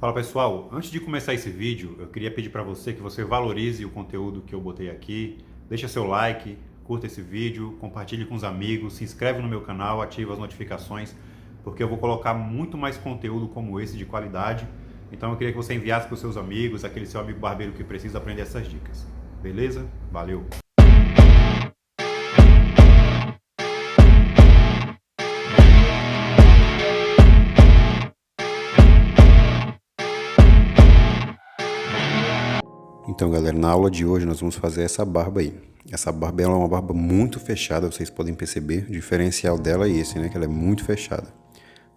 Fala pessoal, antes de começar esse vídeo, eu queria pedir para você que você valorize o conteúdo que eu botei aqui, deixa seu like, curta esse vídeo, compartilhe com os amigos, se inscreve no meu canal, ativa as notificações, porque eu vou colocar muito mais conteúdo como esse de qualidade. Então eu queria que você enviasse para os seus amigos, aquele seu amigo barbeiro que precisa aprender essas dicas. Beleza? Valeu! Então galera, na aula de hoje nós vamos fazer essa barba aí. Essa barba ela é uma barba muito fechada, vocês podem perceber. O diferencial dela é esse, né? Que ela é muito fechada.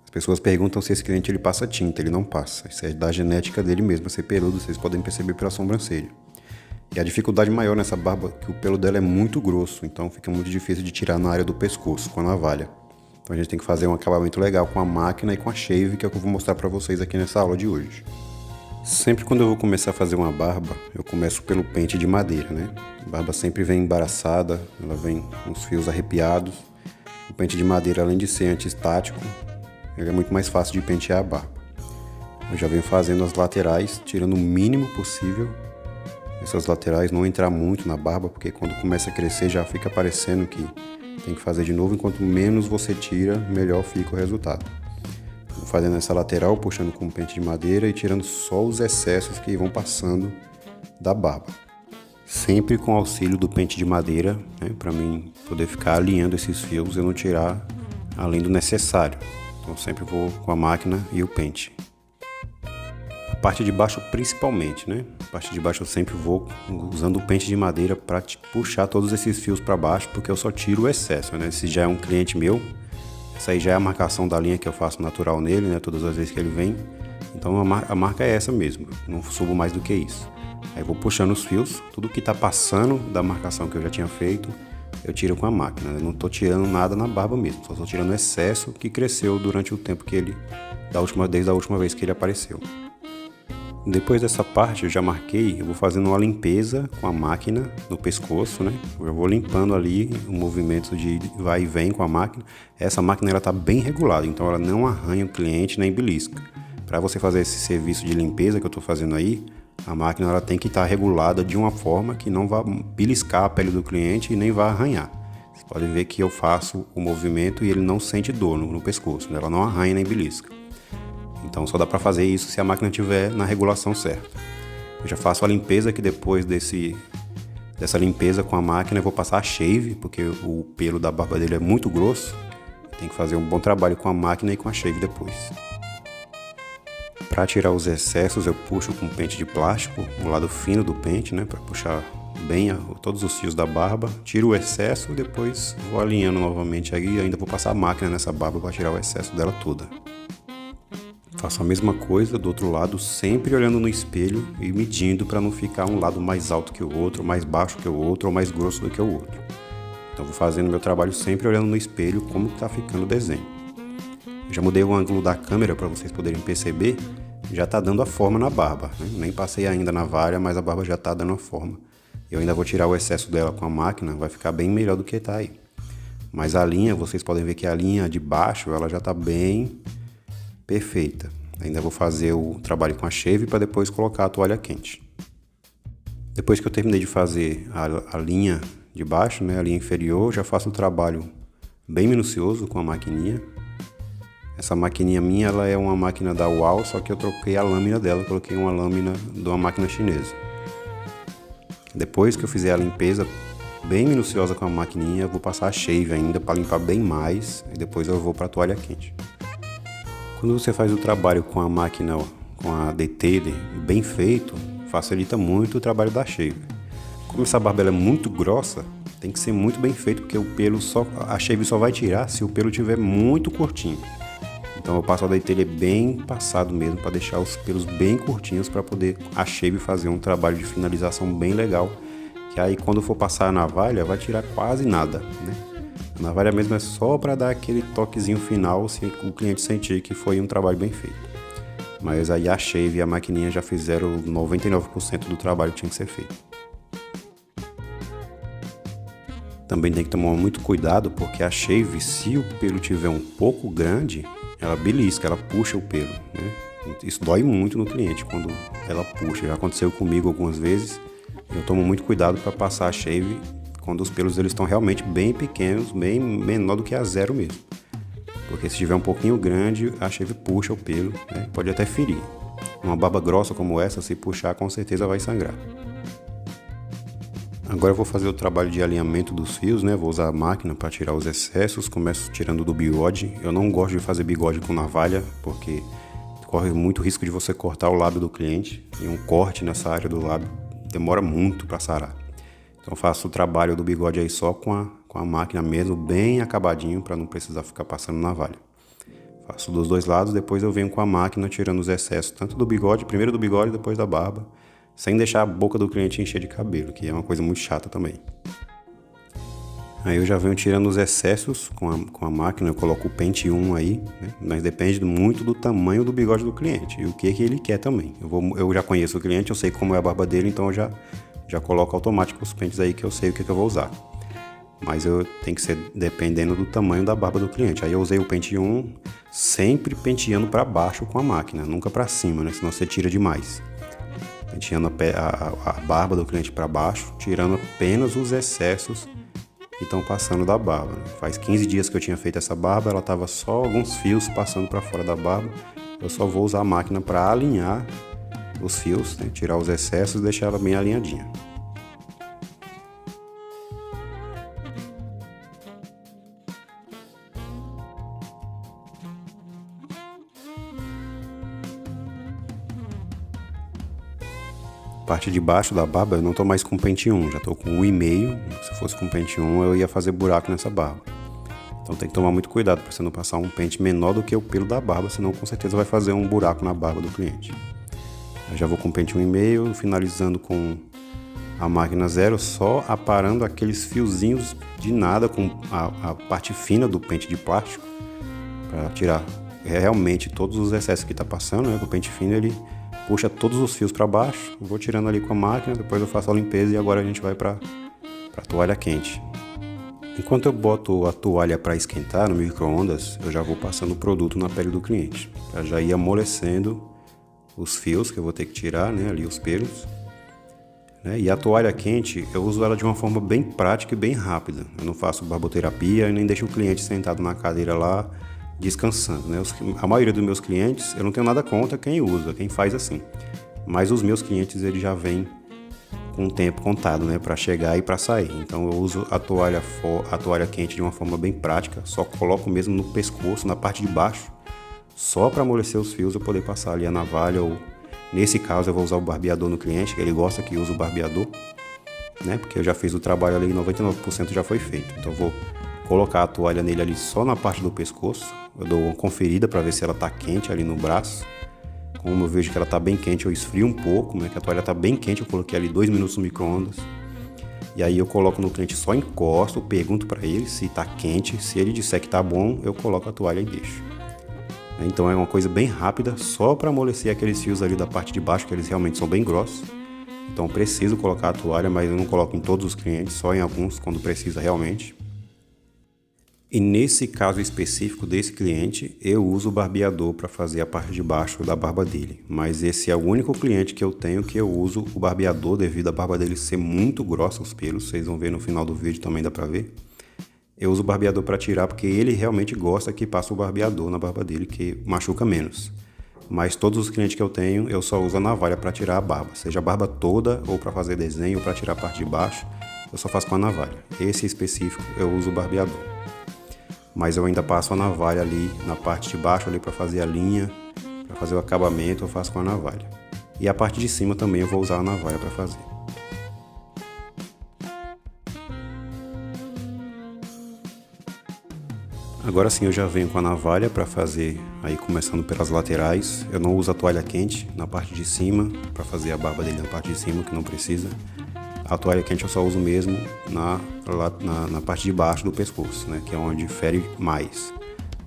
As pessoas perguntam se esse cliente ele passa tinta, ele não passa. Isso é da genética dele mesmo, ser peludo, vocês podem perceber pela sobrancelha. E a dificuldade maior nessa barba é que o pelo dela é muito grosso, então fica muito difícil de tirar na área do pescoço, com a navalha. Então a gente tem que fazer um acabamento legal com a máquina e com a shave, que é o que eu vou mostrar pra vocês aqui nessa aula de hoje. Sempre quando eu vou começar a fazer uma barba, eu começo pelo pente de madeira, né? A barba sempre vem embaraçada, ela vem com os fios arrepiados. O pente de madeira, além de ser anti-estático, ele é muito mais fácil de pentear a barba. Eu já venho fazendo as laterais, tirando o mínimo possível. Essas laterais não entrar muito na barba, porque quando começa a crescer já fica parecendo que tem que fazer de novo. Enquanto menos você tira, melhor fica o resultado. Vou fazendo essa lateral, puxando com o pente de madeira e tirando só os excessos que vão passando da barba. Sempre com auxílio do pente de madeira, né, para mim poder ficar alinhando esses fios e não tirar além do necessário. Então sempre vou com a máquina e o pente. A parte de baixo principalmente, né? A parte de baixo eu sempre vou usando o pente de madeira para puxar todos esses fios para baixo, porque eu só tiro o excesso, né? Se já é um cliente meu, essa aí já é a marcação da linha que eu faço natural nele, né? Todas as vezes que ele vem. Então a marca é essa mesmo, não subo mais do que isso. Aí vou puxando os fios, tudo que está passando da marcação que eu já tinha feito, eu tiro com a máquina. Eu não estou tirando nada na barba mesmo, só estou tirando o excesso que cresceu durante o tempo que ele, desde a última vez que ele apareceu. Depois dessa parte eu já marquei, eu vou fazendo uma limpeza com a máquina no pescoço, né? Eu vou limpando ali o movimento de vai e vem com a máquina. Essa máquina ela tá bem regulada, então ela não arranha o cliente nem belisca. Para você fazer esse serviço de limpeza que eu estou fazendo aí, a máquina ela tem que estar regulada de uma forma que não vá beliscar a pele do cliente e nem vá arranhar. Você pode ver que eu faço o movimento e ele não sente dor no pescoço, né? Ela não arranha nem belisca. Então só dá para fazer isso se a máquina estiver na regulação certa. Eu já faço a limpeza, que depois dessa limpeza com a máquina eu vou passar a shave, porque o pelo da barba dele é muito grosso. Tem que fazer um bom trabalho com a máquina e com a shave depois. Para tirar os excessos eu puxo com pente de plástico, o lado fino do pente, né, para puxar bem todos os fios da barba. Tiro o excesso e depois vou alinhando novamente aí e ainda vou passar a máquina nessa barba para tirar o excesso dela toda. Faço a mesma coisa do outro lado, sempre olhando no espelho e medindo para não ficar um lado mais alto que o outro, mais baixo que o outro ou mais grosso do que o outro. Então vou fazendo meu trabalho sempre olhando no espelho como está ficando o desenho. Eu já mudei o ângulo da câmera para vocês poderem perceber, já está dando a forma na barba, né? Nem passei ainda na navalha, mas a barba já está dando a forma. Eu ainda vou tirar o excesso dela com a máquina, vai ficar bem melhor do que está aí. Mas a linha, vocês podem ver que a linha de baixo ela já está bem perfeita. Ainda vou fazer o trabalho com a shave para depois colocar a toalha quente. Depois que eu terminei de fazer a linha de baixo, né, a linha inferior, já faço o trabalho bem minucioso com a maquininha. Essa maquininha minha ela é uma máquina da UAU, só que eu troquei a lâmina dela, coloquei uma lâmina de uma máquina chinesa. Depois que eu fizer a limpeza bem minuciosa com a maquininha, eu vou passar a shave ainda para limpar bem mais e depois eu vou para a toalha quente. Quando você faz o trabalho com a máquina, com a detailer bem feito, facilita muito o trabalho da shave. Como essa barba é muito grossa, tem que ser muito bem feito, porque o pelo a shave só vai tirar se o pelo estiver muito curtinho. Então eu passo a detailer bem passado mesmo, para deixar os pelos bem curtinhos, para poder a shave fazer um trabalho de finalização bem legal, que aí quando for passar a navalha vai tirar quase nada, né? A navalha mesmo é só para dar aquele toquezinho final, se o cliente sentir que foi um trabalho bem feito. Mas aí a shave e a maquininha já fizeram 99% do trabalho que tinha que ser feito. Também tem que tomar muito cuidado, porque a shave, se o pelo tiver um pouco grande, ela belisca, ela puxa o pelo, né? Isso dói muito no cliente quando ela puxa. Já aconteceu comigo algumas vezes. Eu tomo muito cuidado para passar a shave quando os pelos eles estão realmente bem pequenos, bem menor do que a zero mesmo. Porque se tiver um pouquinho grande, a shave puxa o pelo, né? Pode até ferir. Uma barba grossa como essa, se puxar, com certeza vai sangrar. Agora eu vou fazer o trabalho de alinhamento dos fios, né? Vou usar a máquina para tirar os excessos. Começo tirando do bigode. Eu não gosto de fazer bigode com navalha, porque corre muito risco de você cortar o lábio do cliente. E um corte nessa área do lábio demora muito para sarar. Então eu faço o trabalho do bigode aí só com a máquina mesmo, bem acabadinho, para não precisar ficar passando navalha. Faço dos dois lados, depois eu venho com a máquina tirando os excessos, tanto do bigode, primeiro do bigode, depois da barba, sem deixar a boca do cliente encher de cabelo, que é uma coisa muito chata também. Aí eu já venho tirando os excessos com a máquina, eu coloco o pente 1 aí, né? Mas depende muito do tamanho do bigode do cliente e o que ele quer também. Eu já conheço o cliente, eu sei como é a barba dele, então eu já coloco automático os pentes aí que eu sei o que eu vou usar. Mas eu tenho que ser dependendo do tamanho da barba do cliente. Aí eu usei o pente 1, sempre penteando para baixo com a máquina, nunca para cima, né? Senão você tira demais. Penteando a barba do cliente para baixo, tirando apenas os excessos que estão passando da barba, né? Faz 15 dias que eu tinha feito essa barba, ela tava só alguns fios passando para fora da barba. Eu só vou usar a máquina para alinhar os fios, né? Tirar os excessos e deixar ela bem alinhadinha. Parte de baixo da barba eu não tô mais com pente 1, já tô com 1,5. Se fosse com pente 1 eu ia fazer buraco nessa barba. Então tem que tomar muito cuidado para você não passar um pente menor do que o pelo da barba, senão com certeza vai fazer um buraco na barba do cliente. Eu já vou com pente 1,5, finalizando com a máquina zero, só aparando aqueles fiozinhos de nada com a parte fina do pente de plástico, para tirar realmente todos os excessos que está passando, né? Com o pente fino ele puxa todos os fios para baixo, vou tirando ali com a máquina, depois eu faço a limpeza e agora a gente vai para a toalha quente. Enquanto eu boto a toalha para esquentar no micro-ondas, eu já vou passando o produto na pele do cliente, para já ir amolecendo os fios que eu vou ter que tirar, né, ali os pelos. Né? E a toalha quente, eu uso ela de uma forma bem prática e bem rápida. Eu não faço barboterapia e nem deixo o cliente sentado na cadeira lá, descansando, né? A maioria dos meus clientes, eu não tenho nada contra quem usa, quem faz assim. Mas os meus clientes, eles já vêm com o tempo contado, né? Para chegar e para sair. Então eu uso a toalha quente de uma forma bem prática, só coloco mesmo no pescoço, na parte de baixo, só para amolecer os fios eu poder passar ali a navalha ou, nesse caso, eu vou usar o barbeador no cliente, que ele gosta que use o barbeador, né? Porque eu já fiz o trabalho ali, 99% já foi feito. Então eu vou colocar a toalha nele ali só na parte do pescoço. Eu dou uma conferida para ver se ela tá quente ali no braço. Como eu vejo que ela tá bem quente, eu esfrio um pouco, né? Que a toalha tá bem quente, eu coloquei ali 2 minutos no micro-ondas. E aí eu coloco no cliente, só encosto, pergunto para ele se tá quente. Se ele disser que tá bom, eu coloco a toalha e deixo. Então é uma coisa bem rápida, só para amolecer aqueles fios ali da parte de baixo, que eles realmente são bem grossos. Então preciso colocar a toalha, mas eu não coloco em todos os clientes, só em alguns, quando precisa realmente. E nesse caso específico desse cliente, eu uso o barbeador para fazer a parte de baixo da barba dele. Mas esse é o único cliente que eu tenho que eu uso o barbeador devido à barba dele ser muito grossa os pelos. Vocês vão ver no final do vídeo, também dá para ver. Eu uso o barbeador para tirar porque ele realmente gosta que passe o barbeador na barba dele, que machuca menos. Mas todos os clientes que eu tenho, eu só uso a navalha para tirar a barba. Seja a barba toda ou para fazer desenho ou para tirar a parte de baixo, eu só faço com a navalha. Esse específico eu uso o barbeador. Mas eu ainda passo a navalha ali na parte de baixo ali para fazer a linha, para fazer o acabamento eu faço com a navalha. E a parte de cima também eu vou usar a navalha para fazer. Agora sim eu já venho com a navalha para fazer, aí começando pelas laterais. Eu não uso a toalha quente na parte de cima, para fazer a barba dele na parte de cima, que não precisa. A toalha quente eu só uso mesmo na parte de baixo do pescoço, né? Que é onde fere mais.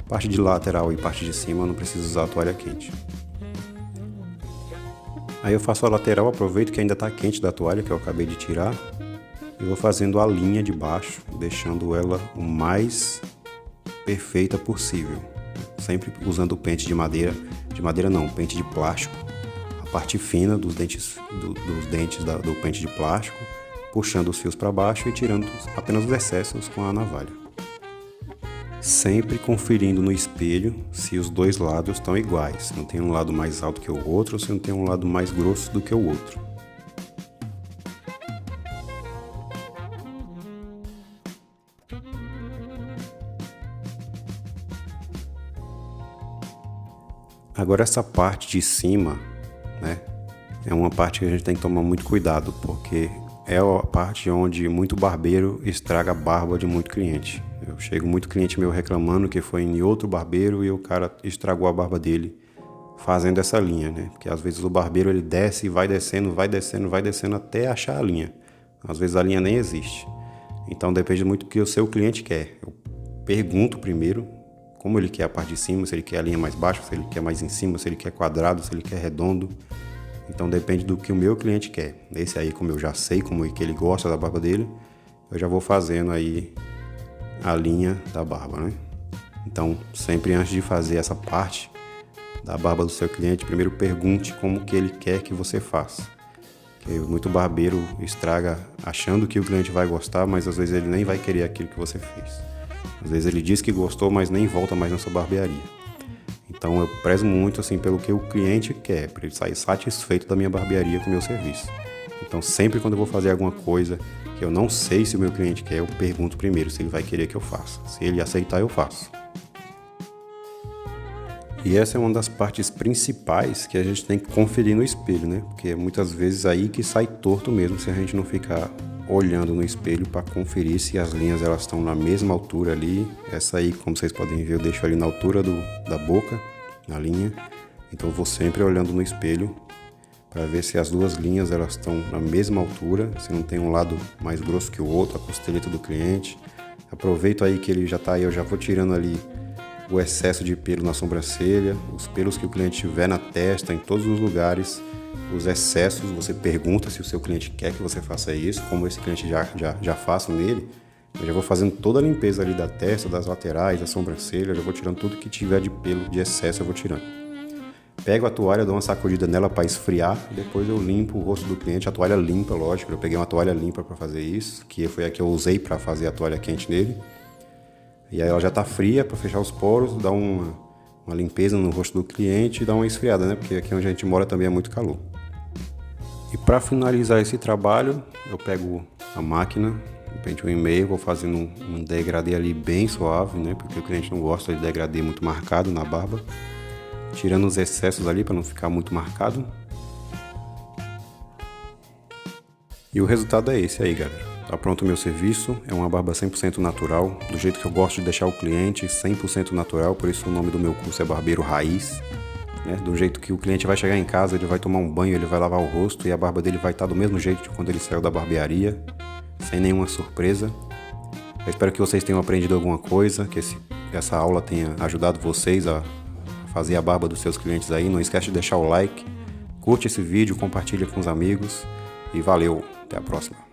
Parte de lateral e parte de cima eu não preciso usar a toalha quente. Aí eu faço a lateral, aproveito que ainda está quente da toalha que eu acabei de tirar. E vou fazendo a linha de baixo, deixando ela o mais perfeita possível. Sempre usando o pente de madeira. de madeira não, pente de plástico, a parte fina dos dentes, do pente de plástico, puxando os fios para baixo e tirando apenas os excessos com a navalha. Sempre conferindo no espelho se os dois lados estão iguais, se não tem um lado mais alto que o outro ou se não tem um lado mais grosso do que o outro. Agora essa parte de cima, né, é uma parte que a gente tem que tomar muito cuidado, porque é a parte onde muito barbeiro estraga a barba de muito cliente. Eu chego muito cliente meu reclamando que foi em outro barbeiro e o cara estragou a barba dele fazendo essa linha, né? Porque às vezes o barbeiro ele desce e vai descendo, vai descendo, vai descendo até achar a linha. Às vezes a linha nem existe. Então depende muito do que o seu cliente quer. Eu pergunto primeiro como ele quer a parte de cima, se ele quer a linha mais baixa, se ele quer mais em cima, se ele quer quadrado, se ele quer redondo. Então depende do que o meu cliente quer. Esse aí, como eu já sei como é que ele gosta da barba dele, eu já vou fazendo aí a linha da barba, né? Então, sempre antes de fazer essa parte da barba do seu cliente, primeiro pergunte como que ele quer que você faça. Porque muito barbeiro estraga achando que o cliente vai gostar, mas às vezes ele nem vai querer aquilo que você fez. Às vezes ele diz que gostou, mas nem volta mais na sua barbearia. Então eu prezo muito assim pelo que o cliente quer, para ele sair satisfeito da minha barbearia com o meu serviço. Então sempre quando eu vou fazer alguma coisa que eu não sei se o meu cliente quer, eu pergunto primeiro se ele vai querer que eu faça. Se ele aceitar, eu faço. E essa é uma das partes principais que a gente tem que conferir no espelho, né? Porque é muitas vezes aí que sai torto mesmo se a gente não ficar olhando no espelho para conferir se as linhas elas estão na mesma altura ali. Essa aí, como vocês podem ver, eu deixo ali na altura da boca, na linha. Então eu vou sempre olhando no espelho para ver se as duas linhas elas estão na mesma altura, se não tem um lado mais grosso que o outro, a costeleta do cliente. Aproveito aí que ele já está aí, eu já vou tirando ali o excesso de pelo na sobrancelha, os pelos que o cliente tiver na testa, em todos os lugares, os excessos, você pergunta se o seu cliente quer que você faça isso, como esse cliente já faço nele, eu já vou fazendo toda a limpeza ali da testa, das laterais, da sobrancelha, já vou tirando tudo que tiver de pelo, de excesso eu vou tirando. Pego a toalha, dou uma sacudida nela para esfriar, depois eu limpo o rosto do cliente, a toalha limpa, lógico, eu peguei uma toalha limpa para fazer isso, que foi a que eu usei para fazer a toalha quente nele. E aí ela já está fria para fechar os poros, dá uma limpeza no rosto do cliente e dá uma esfriada, né? Porque aqui onde a gente mora também é muito calor. E para finalizar esse trabalho, eu pego a máquina, pente 1,5, vou fazendo um degradê ali bem suave, né? Porque o cliente não gosta de degradê muito marcado na barba. Tirando os excessos ali para não ficar muito marcado. E o resultado é esse aí, galera. Tá pronto o meu serviço, é uma barba 100% natural, do jeito que eu gosto de deixar o cliente, 100% natural, por isso o nome do meu curso é Barbeiro Raiz. Né? Do jeito que o cliente vai chegar em casa, ele vai tomar um banho, ele vai lavar o rosto e a barba dele vai estar do mesmo jeito de quando ele saiu da barbearia, sem nenhuma surpresa. Eu espero que vocês tenham aprendido alguma coisa, que essa aula tenha ajudado vocês a fazer a barba dos seus clientes aí. Não esquece de deixar o like, curte esse vídeo, compartilha com os amigos e valeu, até a próxima.